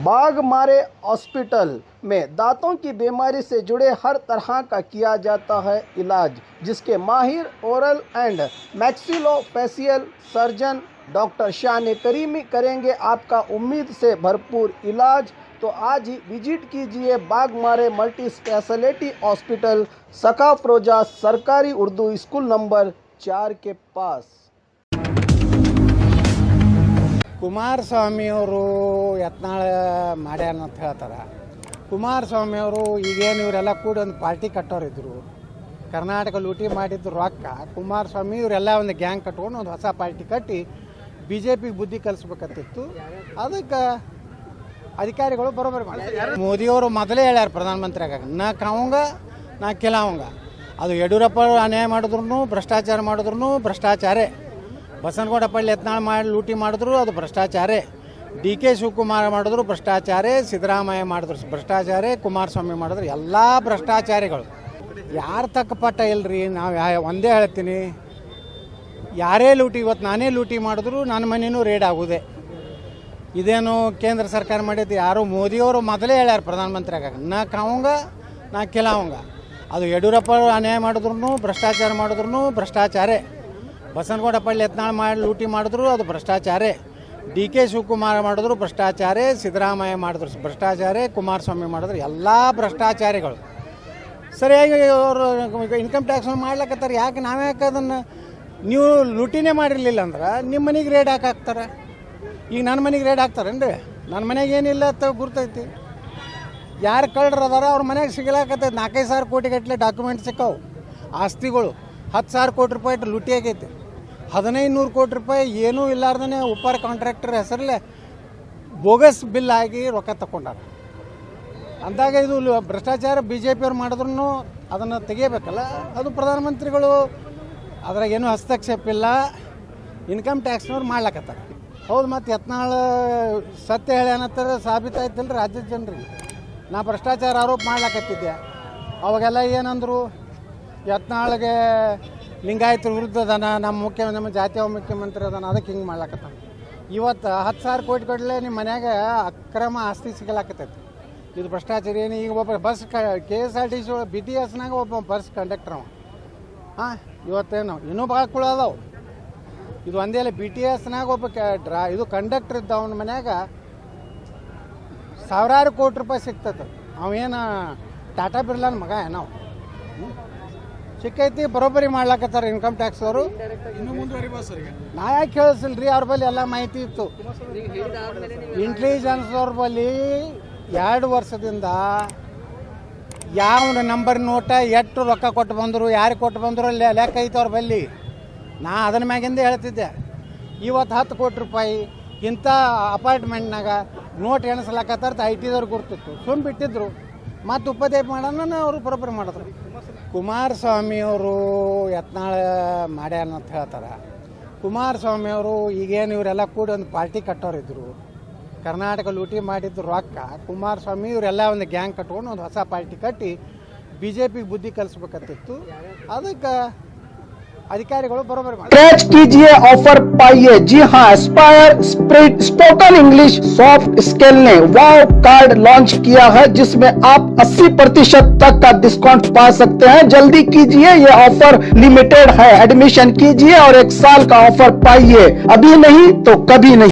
Baghmare hospital में दांतों की बीमारी से जुड़े हर तरह का किया जाता है इलाज, जिसके माहिर oral and maxillofacial surgeon doctor शान करीमी करेंगे आपका उम्मीद से भरपूर इलाज। तो आज ही विजिट कीजिए बाघमारे मल्टी स्पेशलिटी हॉस्पिटल, सकाफरोजा सरकारी उर्दू स्कूल नंबर 4 के पास। ಕುಮಾರಸ್ವಾಮಿಯವರು ಯತ್ನಾಳ ಮಾಡ್ಯಾರ ಅಂತ ಹೇಳ್ತಾರೆ. ಕುಮಾರಸ್ವಾಮಿಯವರು ಈಗೇನು ಇವರೆಲ್ಲ ಕೂಡಿ ಒಂದು ಪಾರ್ಟಿ ಕಟ್ಟೋರಿದ್ರು, ಕರ್ನಾಟಕ ಲೂಟಿ ಮಾಡಿದ್ದು ರೊಕ್ಕ. ಕುಮಾರಸ್ವಾಮಿ ಇವರೆಲ್ಲ ಒಂದು ಗ್ಯಾಂಗ್ ಕಟ್ಕೊಂಡು ಒಂದು ಹೊಸ ಪಾರ್ಟಿ ಕಟ್ಟಿ BJP ಬುದ್ಧಿ ಕಲಿಸ್ಬೇಕತ್ತಿತ್ತು. ಅದಕ್ಕೆ ಅಧಿಕಾರಿಗಳು ಬರೋಬ್ಬರಿ ಮಾಡ್ತಾರೆ. ಮೋದಿಯವರು ಮೊದಲೇ ಹೇಳ್ಯಾರ ಪ್ರಧಾನಮಂತ್ರಿ ಆಗಾಗ, ನಾ ಕಾವಂಗ ನಾ ಕಿಲಾವಂಗ. ಅದು ಯಡಿಯೂರಪ್ಪ ಅನ್ಯಾಯ ಮಾಡಿದ್ರು, ಭ್ರಷ್ಟಾಚಾರ ಮಾಡಿದ್ರು ಭ್ರಷ್ಟಾಚಾರೇ. ಬಸನಗೌಡ ಪಳ್ಳಿ ಯತ್ನಾಳ್ ಮಾಡಿ ಲೂಟಿ ಮಾಡಿದ್ರು ಅದು ಭ್ರಷ್ಟಾಚಾರೇ. DK ಶಿವಕುಮಾರ್ ಮಾಡಿದ್ರು ಭ್ರಷ್ಟಾಚಾರೇ, ಸಿದ್ದರಾಮಯ್ಯ ಮಾಡಿದ್ರು ಭ್ರಷ್ಟಾಚಾರೇ, ಕುಮಾರಸ್ವಾಮಿ ಮಾಡಿದ್ರು ಎಲ್ಲ ಭ್ರಷ್ಟಾಚಾರಿಗಳು. ಯಾರು ತಕ್ಕಪಟ್ಟ ಇಲ್ಲರಿ. ನಾವು ಒಂದೇ ಹೇಳ್ತೀನಿ, ಯಾರೇ ಲೂಟಿ, ಇವತ್ತು ನಾನೇ ಲೂಟಿ ಮಾಡಿದ್ರು ನನ್ನ ಮನೇನೂ ರೇಡ್ ಆಗೋದೆ. ಇದೇನು ಕೇಂದ್ರ ಸರ್ಕಾರ ಮಾಡಿದ್ದು? ಯಾರು ಮೋದಿಯವರು ಮೊದಲೇ ಹೇಳ್ಯಾರ ಪ್ರಧಾನಮಂತ್ರಿ ಆಗಾಗ, ನಾ ಕಾವಂಗ ನಾ ಕಿಲಾವಂಗ. ಅದು ಯಡಿಯೂರಪ್ಪ ಅನ್ಯಾಯ ಮಾಡಿದ್ರು, ಭ್ರಷ್ಟಾಚಾರ ಮಾಡಿದ್ರು ಭ್ರಷ್ಟಾಚಾರೇ. ಬಸನಗೌಡ ಪಳ್ಳಿ ಯತ್ನಾಳ್ ಮಾಡಿ ಲೂಟಿ ಮಾಡಿದ್ರು ಅದು ಭ್ರಷ್ಟಾಚಾರೇ. DK ಶಿವಕುಮಾರ್ ಮಾಡಿದ್ರು ಭ್ರಷ್ಟಾಚಾರೇ, ಸಿದ್ದರಾಮಯ್ಯ ಮಾಡಿದ್ರು ಭ್ರಷ್ಟಾಚಾರೇ, ಕುಮಾರಸ್ವಾಮಿ ಮಾಡಿದ್ರು ಎಲ್ಲ ಭ್ರಷ್ಟಾಚಾರಿಗಳು. ಸರಿಯಾಗಿ ಅವರು ಇನ್ಕಮ್ ಟ್ಯಾಕ್ಸ್ ಮಾಡ್ಲಕ್ಕತ್ತಾರೆ. ಯಾಕೆ ನಾವ್ಯಾಕೆ ಅದನ್ನು? ನೀವು ಲೂಟಿನೇ ಮಾಡಿರಲಿಲ್ಲ ಅಂದ್ರೆ ನಿಮ್ಮ ಮನೆಗೆ ರೇಡ್ ಹಾಕ್ತಾರೆ. ಈಗ ನನ್ನ ಮನೆಗೆ ರೇಡ್ ಹಾಕ್ತಾರೇನ್ರಿ? ನನ್ನ ಮನೆಗೆ ಏನಿಲ್ಲ ಅಂತ ಗುರ್ತೈತಿ. ಯಾರು ಕಳ್ಳರು ಅದಾರ ಅವ್ರ ಮನೆಗೆ ಸಿಗಲಾಕತ್ತೈತಿ. 4-5 ಸಾವಿರ ಕೋಟಿ ಗಟ್ಟಲೆ ಡಾಕ್ಯುಮೆಂಟ್ ಸಿಕ್ಕಾವು. ಆಸ್ತಿಗಳು 10,000 ಕೋಟಿ ರೂಪಾಯಿ ಲೂಟಿ ಆಗೈತಿ. 1,500 ಕೋಟಿ ರೂಪಾಯಿ ಏನೂ ಇಲ್ಲಾರ್ದೇ ಉಪ್ಪಾರ ಕಾಂಟ್ರಾಕ್ಟರ್ ಹೆಸರಲ್ಲೇ ಬೋಗಸ್ ಬಿಲ್ ಆಗಿ ರೊಕ್ಕ ತಗೊಂಡಾರ. ಅಂದಾಗ ಇದು ಭ್ರಷ್ಟಾಚಾರ BJP ಮಾಡಿದ್ರು ಅದನ್ನು ತೆಗಿಬೇಕಲ್ಲ. ಅದು ಪ್ರಧಾನಮಂತ್ರಿಗಳು ಅದ್ರಾಗ ಏನೂ ಹಸ್ತಕ್ಷೇಪ ಇಲ್ಲ, ಇನ್ಕಮ್ ಟ್ಯಾಕ್ಸ್ನವ್ರು ಮಾಡ್ಲಕತ್ತಾರೆ. ಹೌದು, ಮತ್ತು ಯತ್ನಾಳ್ ಸತ್ಯ ಹೇಳಿ ಅನ್ನತ್ತಾರೆ, ಸಾಬೀತಾಯ್ತಿಲ್ಲ ರಾಜ್ಯದ ಜನರಿಗೆ. ನಾ ಭ್ರಷ್ಟಾಚಾರ ಆರೋಪ ಮಾಡ್ಲಕತ್ತಿದ್ದೆ. ಅವಾಗೆಲ್ಲ ಏನಂದರು, ಯತ್ನಾಳ್ಗೆ ಲಿಂಗಾಯತರ ವಿರುದ್ಧ ಅದಾನ, ನಮ್ಮ ಜಾತಿಯ ಮುಖ್ಯಮಂತ್ರಿ ಅದಾನ, ಅದಕ್ಕೆ ಹಿಂಗೆ ಮಾಡ್ಲಾಕತ್ತಾನ. ಇವತ್ತು 10,000 ಕೋಟಿ ಕೊಡಲೇ ನಿಮ್ಮ ಮನ್ಯಾಗ ಅಕ್ರಮ ಆಸ್ತಿ ಸಿಗಲಾಕತ್ತೈತಿ. ಇದು ಭ್ರಷ್ಟಾಚಾರ ಏನು? ಈಗ ಒಬ್ಬ ಬಸ್ KSRTC BTSನಾಗ ಒಬ್ಬ ಬಸ್ ಕಂಡಕ್ಟರ್ ಅವ. ಇವತ್ತೇನು ಇನ್ನೂ ಭಾಳ ಕುಳ ಅದಾವು. ಇದು ಒಂದೇ ಅಲ್ಲ, BTSನಾಗ ಒಬ್ಬ ಇದು ಕಂಡಕ್ಟರ್ ಇದ್ದ, ಅವನ ಮನ್ಯಾಗ ಸಾವಿರಾರು ಕೋಟಿ ರೂಪಾಯಿ ಸಿಗ್ತದೆ. ಅವೇನು ಟಾಟಾ ಬಿರ್ಲಾನ ಮಗ ನಾವು ಸಿಕ್ಕೈತಿ. ಬರೋಬ್ಬರಿ ಮಾಡ್ಲಾಕತ್ತಾರೆ ಇನ್ಕಮ್ ಟ್ಯಾಕ್ಸ್ ಅವರು. ನಾ ಯಾಕೆ ಕೇಳಿಸಿಲ್ರಿ? ಅವ್ರ ಬಳಿ ಎಲ್ಲ ಮಾಹಿತಿ ಇತ್ತು. ಇಂಟೆಲಿಜೆನ್ಸ್ ಅವ್ರ ಬಳಿ 2 ವರ್ಷದಿಂದ ಯಾವ ನಂಬರ್ ನೋಟ ಎಷ್ಟು ರೊಕ್ಕ ಕೊಟ್ಟು ಬಂದರು, ಯಾರಿಗೆ ಕೊಟ್ಟು ಬಂದರು ಲೆಕ್ಕ ಐತೆ ಅವ್ರ ಬಳಿ. ನಾ ಅದನ್ನ ಮ್ಯಾಗಿಂದ ಹೇಳ್ತಿದ್ದೆ. ಇವತ್ತು 10 ಕೋಟಿ ರೂಪಾಯಿ ಇಂಥ ಅಪಾರ್ಟ್ಮೆಂಟ್ನಾಗ ನೋಟ್ ಎಣಿಸ್ಲಾಕತ್ತಾರ IT ದವ್ರು ಗುರ್ತಿತ್ತು. ಸುಮ್ಮ ಬಿಟ್ಟಿದ್ರು. ಮತ್ತು ಉಪದೇಶ ಮಾಡೋಣ ಅವರು ಬರೋಬ್ಬರಿ ಮಾಡಿದ್ರು. ಕುಮಾರಸ್ವಾಮಿಯವರು ಯತ್ನಾಳ ಮಾಡ್ಯಾರ ಅಂತ ಹೇಳ್ತಾರೆ. ಕುಮಾರಸ್ವಾಮಿಯವರು ಈಗೇನು ಇವರೆಲ್ಲ ಕೂಡಿ ಒಂದು ಪಾರ್ಟಿ ಕಟ್ಟೋರಿದ್ರು, ಕರ್ನಾಟಕ ಲೂಟಿ ಮಾಡಿದ್ದು ರೊಕ್ಕ. ಕುಮಾರಸ್ವಾಮಿ ಇವರೆಲ್ಲ ಒಂದು ಗ್ಯಾಂಗ್ ಕಟ್ಕೊಂಡು ಒಂದು ಹೊಸ ಪಾರ್ಟಿ ಕಟ್ಟಿ BJP ಬುದ್ಧಿ ಕಲಿಸ್ಬೇಕತ್ತಿತ್ತು. ಅದಕ್ಕೆ अधिकारिಗಳು बरोबर कैच कीजिए, ऑफर पाइए। जी हाँ, Aspire spoken English soft skill ने वाव कार्ड लॉन्च किया है, जिसमें आप 80% तक का डिस्काउंट पा सकते हैं। जल्दी कीजिए, ये ऑफर लिमिटेड है। एडमिशन कीजिए और 1 साल का ऑफर पाइए। अभी नहीं तो कभी नहीं।